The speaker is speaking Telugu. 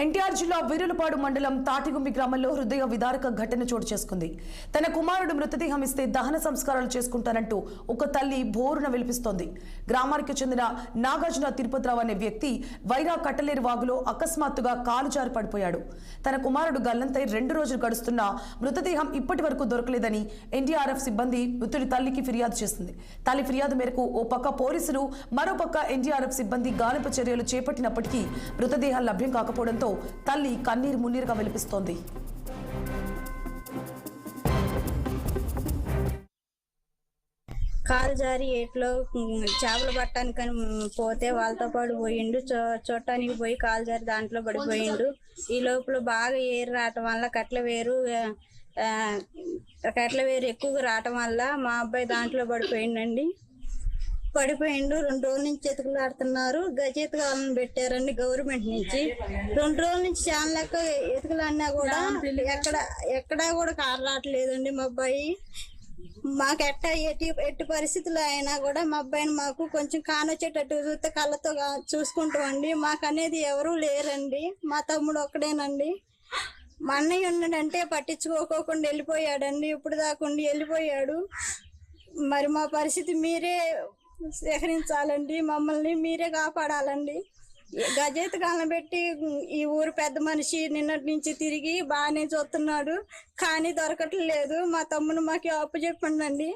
ఎన్టీఆర్ జిల్లా వీరులపాడు మండలం తాటిగుంబి గ్రామంలో హృదయ విదారక ఘటన చోటు చేసుకుంది. తన కుమారుడు మృతదేహం ఇస్తే దహన సంస్కారాలు చేసుకుంటానంటూ ఒక తల్లి బోరున విలిపిస్తోంది. గ్రామానికి చెందిన నాగార్జున తిరుపతిరావు అనే వ్యక్తి వైరా కట్టలేరు వాగులో అకస్మాత్తుగా కాలు జారి పడిపోయాడు. తన కుమారుడు గల్లంతై 2 రోజులు గడుస్తున్నా మృతదేహం ఇప్పటి వరకు దొరకలేదని ఎన్డీఆర్ఎఫ్ సిబ్బంది మృతుడి తల్లికి ఫిర్యాదు చేసింది. తల్లి ఫిర్యాదు మేరకు ఓ పక్క పోలీసులు, మరోపక్క ఎన్డీఆర్ఎఫ్ సిబ్బంది గాలింపు చర్యలు చేపట్టినప్పటికీ మృతదేహాలు లభ్యం కాకపోవడంతో తల్లి కన్నీరు మున్నీరుగా విలిపిస్తోంది. కాలు జారి ఏట్లో చేపలు పట్టడానికి పోతే వాళ్ళతో పాటు పోయిండు. చూడటానికి పోయి కాలు జారి దాంట్లో పడిపోయిండు. ఈ లోపల బాగా ఏరు రావటం వల్ల కట్ల వేరు ఎక్కువగా రావటం వల్ల మా అబ్బాయి దాంట్లో పడిపోయిండు. 2 రోజుల నుంచి ఎతుకులాడుతున్నారు. గజెతుకాలను పెట్టారండి గవర్నమెంట్ నుంచి. 2 రోజుల నుంచి చాలా లెక్క ఎతుకులన్నా కూడా ఎక్కడా కూడా కారు రావట్లేదండి. మా అబ్బాయి మాకు ఎట్టి పరిస్థితులు అయినా కూడా మా అబ్బాయిని మాకు కొంచెం కానొచ్చేటట్టు చూస్తే కళ్ళతో చూసుకుంటామండి. మాకు అనేది ఎవరూ లేరండి. మా తమ్ముడు ఒక్కడేనండి. మా అన్నయ్య ఉన్నాడంటే పట్టించుకోకుండా వెళ్ళిపోయాడండి. ఇప్పుడు దాకుండి వెళ్ళిపోయాడు. మరి మా పరిస్థితి మీరే సేకరించాలండి. మమ్మల్ని మీరే కాపాడాలండి. గజెతకాలను పెట్టి ఈ ఊరు పెద్ద మనిషి నిన్నటి నుంచి తిరిగి బాగానే చూస్తున్నాడు, కానీ దొరకట్లేదు. మా తమ్ముడు మాకు అప్పు చెప్పండి.